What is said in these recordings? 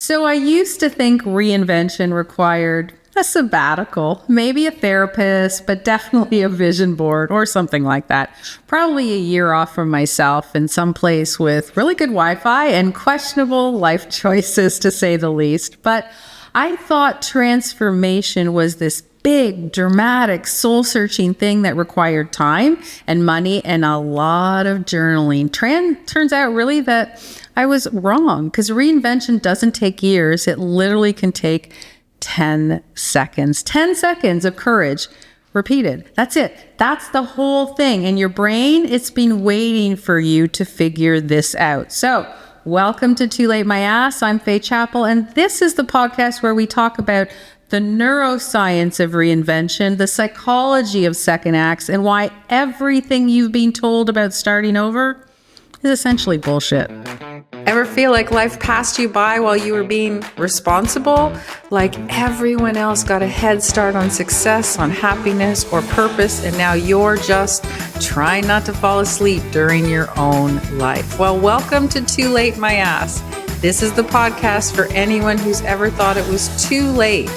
So I used to think reinvention required a sabbatical, maybe a therapist, but definitely a vision board or something like that. Probably a year off from myself in some place with really good Wi-Fi and questionable life choices, to say the least. But I thought transformation was this big, dramatic, soul-searching thing that required time and money and a lot of journaling. Turns out really that I was wrong, because reinvention doesn't take years. It literally can take 10 seconds. 10 seconds of courage repeated. That's it. That's the whole thing. And your brain, it's been waiting for you to figure this out. So welcome to Too Late My Ass. I'm Fay Chapple, and this is the podcast where we talk about the neuroscience of reinvention, the psychology of second acts, and why everything you've been told about starting over is essentially bullshit. Ever feel like life passed you by while you were being responsible? Like everyone else got a head start on success, on happiness or purpose, and now you're just trying not to fall asleep during your own life. Well, welcome to Too Late My Ass. This is the podcast for anyone who's ever thought it was too late.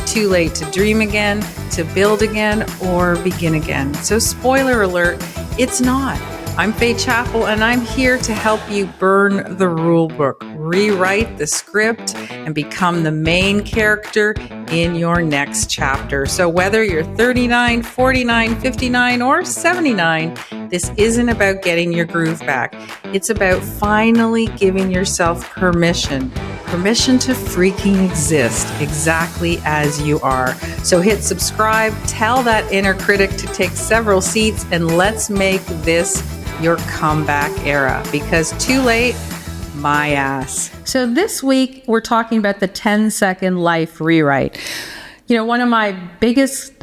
Too late to dream again, to build again, or begin again. So spoiler alert, it's not. I'm Fay Chapple, and I'm here to help you burn the rule book, rewrite the script, and become the main character in your next chapter. So whether you're 39, 49, 59, or 79, this isn't about getting your groove back. It's about finally giving yourself permission to freaking exist exactly as you are. So hit subscribe, tell that inner critic to take several seats, and let's make this your comeback era, because too late, my ass. So this week, we're talking about the 10-second life rewrite. You know, one of my biggest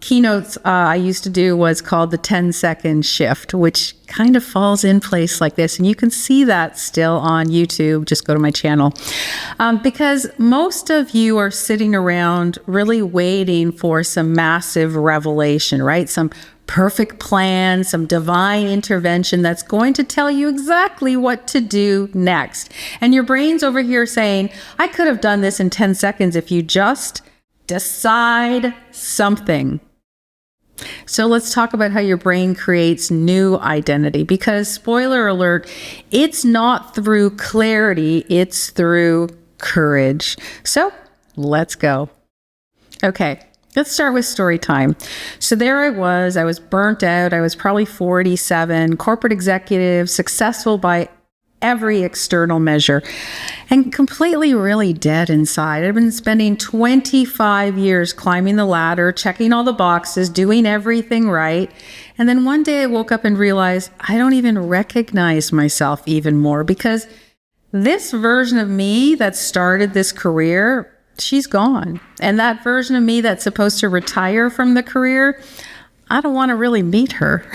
keynotes I used to do was called the 10-second shift, which kind of falls in place like this. And you can see that still on YouTube. Just go to my channel. Because most of you are sitting around really waiting for some massive revelation, right? Some perfect plan, some divine intervention that's going to tell you exactly what to do next. And your brain's over here saying, I could have done this in 10 seconds if you just decide something. So let's talk about how your brain creates new identity, because spoiler alert, it's not through clarity, it's through courage. So let's go. Okay. Let's start with story time. So there I was burnt out. I was probably 47, corporate executive, successful by every external measure, and completely really dead inside. I've been spending 25 years climbing the ladder, checking all the boxes, doing everything right. And then one day I woke up and realized I don't even recognize myself even more, because this version of me that started this career, she's gone. And that version of me that's supposed to retire from the career, I don't want to really meet her.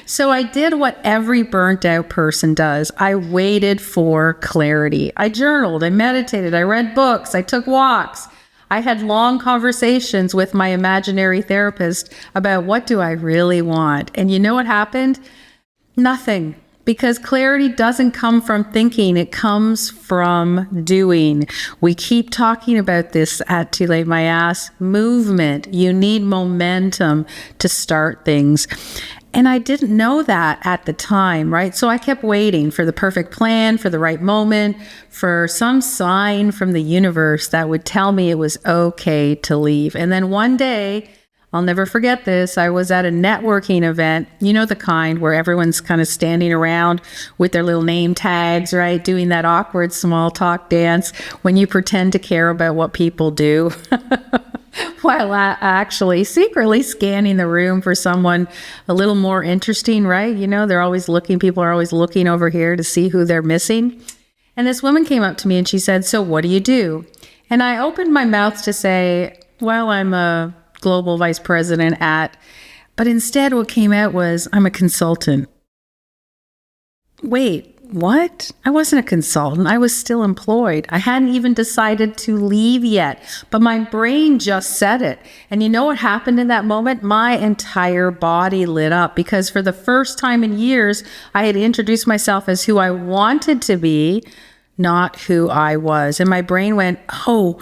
So I did what every burnt out person does. I waited for clarity. I journaled, I meditated, I read books, I took walks. I had long conversations with my imaginary therapist about what do I really want. And you know what happened? Nothing. Because clarity doesn't come from thinking, it comes from doing. We keep talking about this at Too Late My Ass. Movement. You need momentum to start things. And I didn't know that at the time, right? So I kept waiting for the perfect plan, for the right moment, for some sign from the universe that would tell me it was okay to leave. And then one day, I'll never forget this. I was at a networking event, you know, the kind where everyone's kind of standing around with their little name tags, right? Doing that awkward small talk dance when you pretend to care about what people do while actually secretly scanning the room for someone a little more interesting, right? You know, people are always looking over here to see who they're missing. And this woman came up to me and she said, "So what do you do?" And I opened my mouth to say, well, I'm a global vice president but instead what came out was, I'm a consultant. Wait, what? I wasn't a consultant. I was still employed. I hadn't even decided to leave yet, but my brain just said it. And you know what happened in that moment? My entire body lit up, because for the first time in years, I had introduced myself as who I wanted to be, not who I was. And my brain went, oh,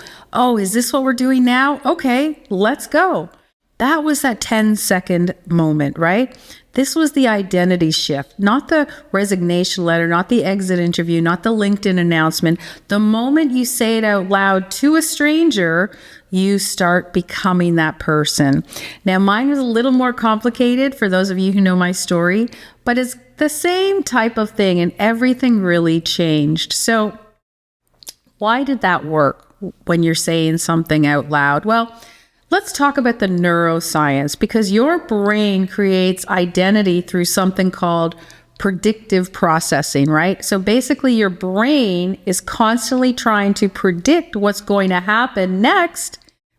is this what we're doing now? Okay, let's go. That was that 10-second moment, right? This was the identity shift, not the resignation letter, not the exit interview, not the LinkedIn announcement. The moment you say it out loud to a stranger, you start becoming that person. Now, mine was a little more complicated for those of you who know my story, but it's the same type of thing, and everything really changed. So why did that work when you're saying something out loud? Well, let's talk about the neuroscience, because your brain creates identity through something called predictive processing, right? So basically your brain is constantly trying to predict what's going to happen next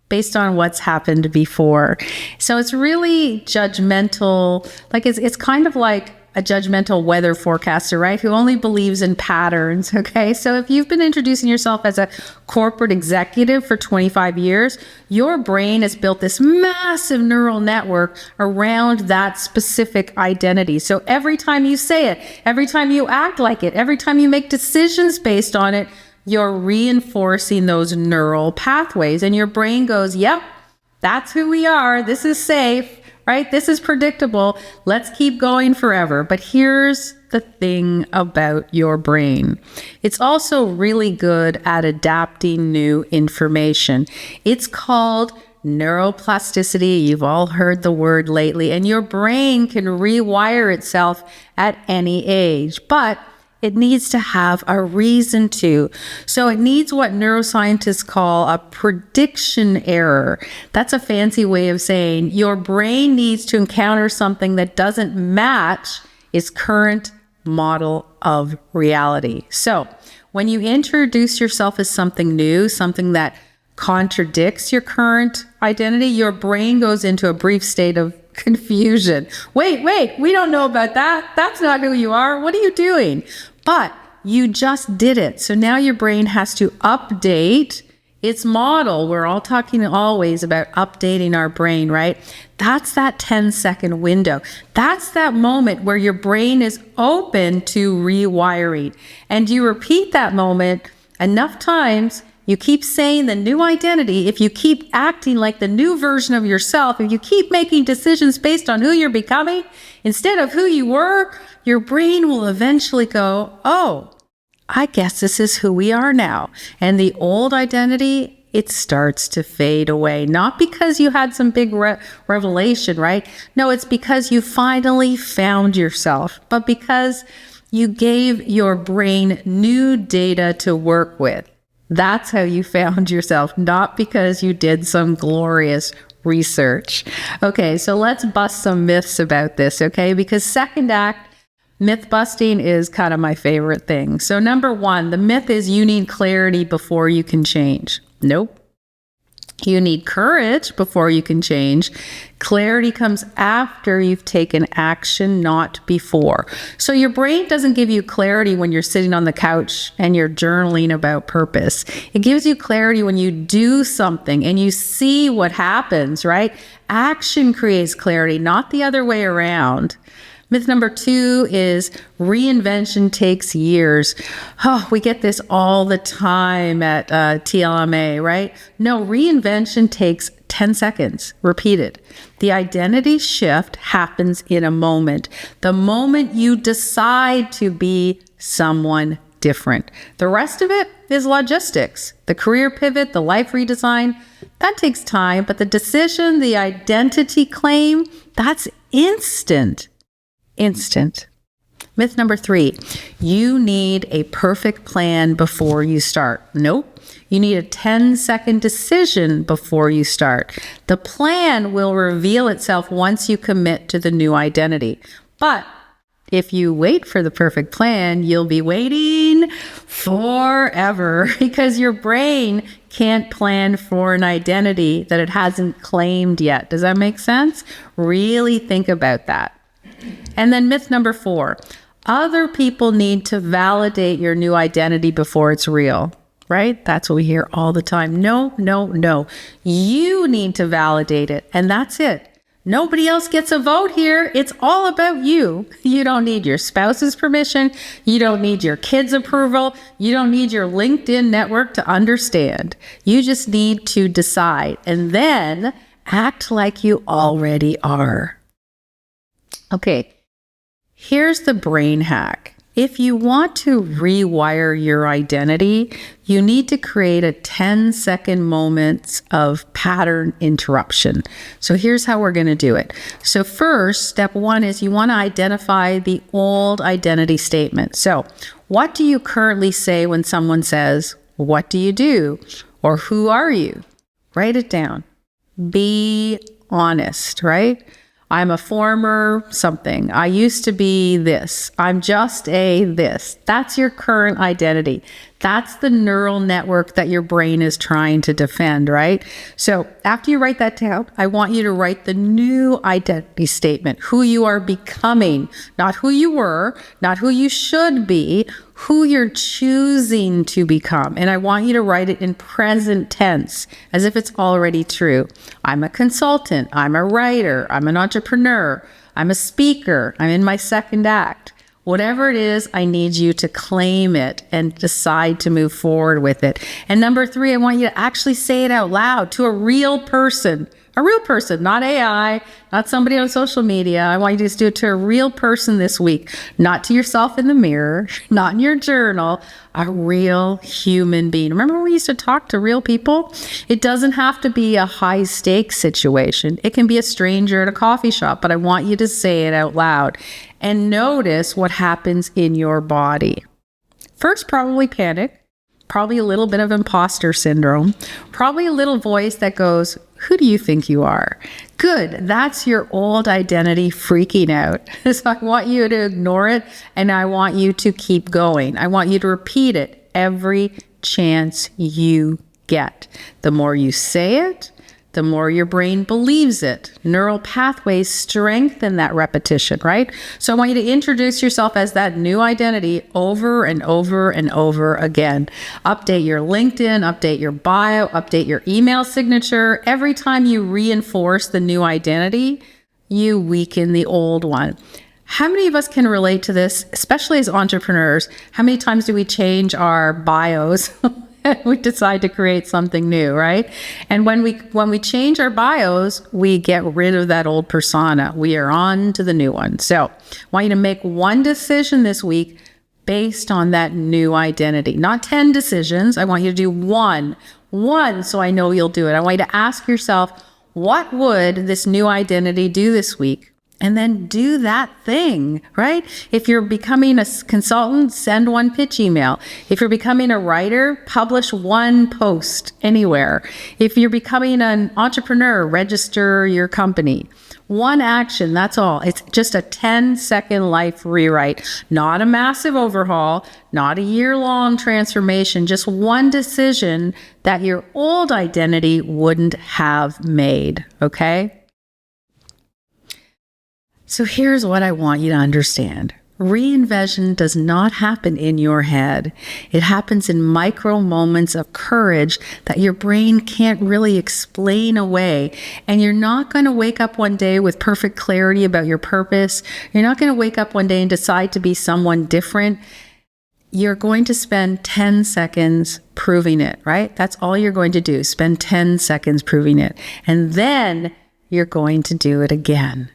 based on what's happened before. So it's really judgmental, like it's kind of like a judgmental weather forecaster, right? Who only believes in patterns, okay? So if you've been introducing yourself as a corporate executive for 25 years, your brain has built this massive neural network around that specific identity. So every time you say it, every time you act like it, every time you make decisions based on it, you're reinforcing those neural pathways. And your brain goes, yep, that's who we are. This is safe. Right? This is predictable. Let's keep going forever. But here's the thing about your brain. It's also really good at adapting new information. It's called neuroplasticity. You've all heard the word lately. And your brain can rewire itself at any age. But it needs to have a reason to. So it needs what neuroscientists call a prediction error. That's a fancy way of saying your brain needs to encounter something that doesn't match its current model of reality. So when you introduce yourself as something new, something that contradicts your current identity, your brain goes into a brief state of confusion. Wait, we don't know about that. That's not who you are. What are you doing? But you just did it. So now your brain has to update its model. We're all talking always about updating our brain, right? That's that 10-second window. That's that moment where your brain is open to rewiring. And you repeat that moment enough times. You keep saying the new identity, if you keep acting like the new version of yourself, if you keep making decisions based on who you're becoming instead of who you were, your brain will eventually go, oh, I guess this is who we are now. And the old identity, it starts to fade away. Not because you had some big revelation, right? No, it's because you finally found yourself, but because you gave your brain new data to work with. That's how you found yourself, not because you did some glorious research. Okay, so let's bust some myths about this, okay? Because second act, myth busting is kind of my favorite thing. So number one, the myth is you need clarity before you can change. Nope. You need courage before you can change. Clarity comes after you've taken action, not before. So your brain doesn't give you clarity when you're sitting on the couch and you're journaling about purpose. It gives you clarity when you do something and you see what happens, right? Action creates clarity, not the other way around. Myth number two is reinvention takes years. Oh, we get this all the time at TLMA, right? No, reinvention takes 10 seconds. Repeated. The identity shift happens in a moment. The moment you decide to be someone different. The rest of it is logistics. The career pivot, the life redesign, that takes time. But the decision, the identity claim, that's instant. Myth number three, you need a perfect plan before you start. Nope. You need a 10-second decision before you start. The plan will reveal itself once you commit to the new identity. But if you wait for the perfect plan, you'll be waiting forever because your brain can't plan for an identity that it hasn't claimed yet. Does that make sense? Really think about that. And then myth number four, other people need to validate your new identity before it's real, right? That's what we hear all the time. No. You need to validate it. And that's it. Nobody else gets a vote here. It's all about you. You don't need your spouse's permission. You don't need your kids' approval. You don't need your LinkedIn network to understand. You just need to decide and then act like you already are. Okay, here's the brain hack. If you want to rewire your identity, you need to create a 10-second moments of pattern interruption. So here's how we're going to do it. So first, step one is you want to identify the old identity statement. So what do you currently say when someone says, "What do you do?" or "Who are you?" Write it down. Be honest, right? I'm a former something. I used to be this. I'm just a this. That's your current identity. That's the neural network that your brain is trying to defend, right? So after you write that down, I want you to write the new identity statement, who you are becoming, not who you were, not who you should be, who you're choosing to become. And I want you to write it in present tense, as if it's already true. I'm a consultant. I'm a writer. I'm an entrepreneur. I'm a speaker. I'm in my second act. Whatever it is, I need you to claim it and decide to move forward with it. And number 3, I want you to actually say it out loud to a real person, not AI, not somebody on social media. I want you to just do it to a real person this week, not to yourself in the mirror, not in your journal, a real human being. Remember when we used to talk to real people? It doesn't have to be a high stakes situation. It can be a stranger at a coffee shop, but I want you to say it out loud and notice what happens in your body. First, probably panic, probably a little bit of imposter syndrome, probably a little voice that goes, "Who do you think you are?" Good. That's your old identity freaking out. So I want you to ignore it and I want you to keep going. I want you to repeat it every chance you get. The more you say it, the more your brain believes it. Neural pathways strengthen that repetition, right? So I want you to introduce yourself as that new identity over and over and over again. Update your LinkedIn, update your bio, update your email signature. Every time you reinforce the new identity, you weaken the old one. How many of us can relate to this, especially as entrepreneurs? How many times do we change our bios? We decide to create something new, right? And when we change our bios, we get rid of that old persona. We are on to the new one. So I want you to make one decision this week based on that new identity. Not 10 decisions. I want you to do one so I know you'll do it. I want you to ask yourself, what would this new identity do this week? And then do that thing, right? If you're becoming a consultant, send one pitch email. If you're becoming a writer, publish one post anywhere. If you're becoming an entrepreneur, register your company. One action, that's all. It's just a 10-second life rewrite, not a massive overhaul, not a year-long transformation, just one decision that your old identity wouldn't have made, okay? So here's what I want you to understand. Reinvention does not happen in your head. It happens in micro moments of courage that your brain can't really explain away. And you're not going to wake up one day with perfect clarity about your purpose. You're not going to wake up one day and decide to be someone different. You're going to spend 10 seconds proving it, right? That's all you're going to do. Spend 10 seconds proving it. And then you're going to do it again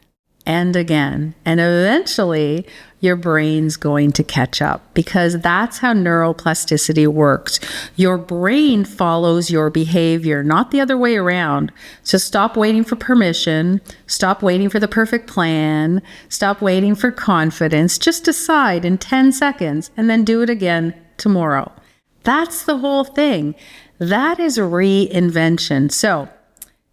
and again. And eventually your brain's going to catch up, because that's how neuroplasticity works. Your brain follows your behavior, not the other way around. So stop waiting for permission. Stop waiting for the perfect plan. Stop waiting for confidence. Just decide in 10 seconds and then do it again tomorrow. That's the whole thing. That is reinvention. So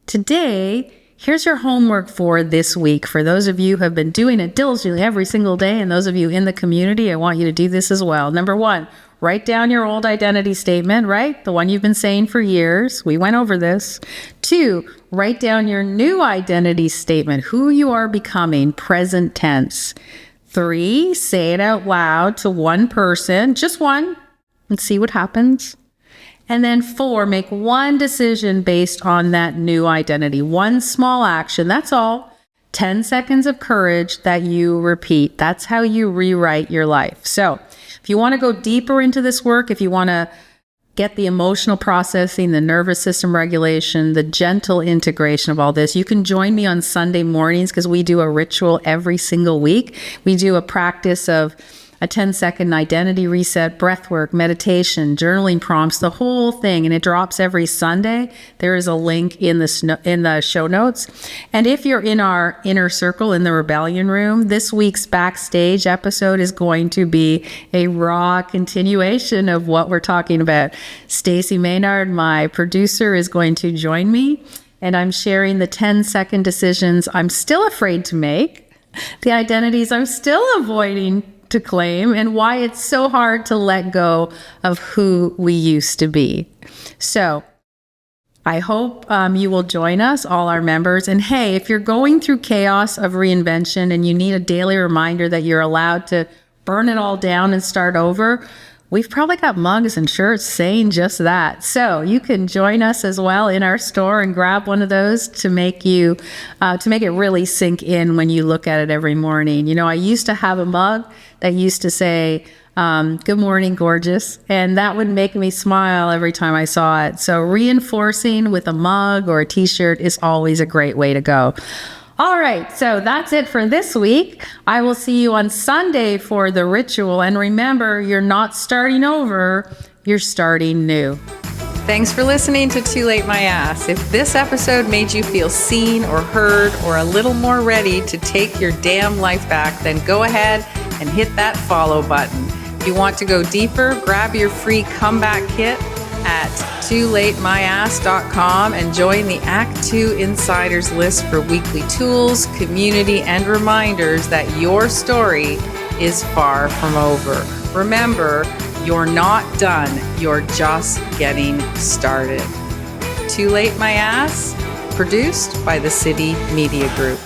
today, here's your homework for this week. For those of you who have been doing it diligently every single day, and those of you in the community, I want you to do this as well. Number 1, write down your old identity statement, right? The one you've been saying for years. We went over this. 2, write down your new identity statement, who you are becoming, present tense. 3, say it out loud to one person, just one, and see what happens. And then 4, make one decision based on that new identity. One small action, that's all. 10 seconds of courage that you repeat. That's how you rewrite your life. So if you want to go deeper into this work, if you want to get the emotional processing, the nervous system regulation, the gentle integration of all this, you can join me on Sunday mornings because we do a ritual every single week. We do a practice of a 10-second identity reset, breath work, meditation, journaling prompts, the whole thing, and it drops every Sunday. There is a link in the show notes. And if you're in our inner circle in the Rebellion Room, this week's backstage episode is going to be a raw continuation of what we're talking about. Stacey Maynard, my producer, is going to join me, and I'm sharing the 10-second decisions I'm still afraid to make, the identities I'm still avoiding to claim, and why it's so hard to let go of who we used to be. So I hope you will join us, all our members. And hey, if you're going through chaos of reinvention and you need a daily reminder that you're allowed to burn it all down and start over, we've probably got mugs and shirts saying just that. So you can join us as well in our store and grab one of those to make it really sink in when you look at it every morning. You know, I used to have a mug that used to say, "Good morning, gorgeous." And that would make me smile every time I saw it. So reinforcing with a mug or a t-shirt is always a great way to go. All right, so that's it for this week. I will see you on Sunday for the ritual. And remember, you're not starting over, you're starting new. Thanks for listening to Too Late My Ass. If this episode made you feel seen or heard or a little more ready to take your damn life back, then go ahead and hit that follow button. If you want to go deeper, grab your free comeback kit at toolatemyass.com and join the Act 2 Insiders list for weekly tools, community, and reminders that your story is far from over. Remember, you're not done. You're just getting started. Too Late My Ass, produced by the City Media Group.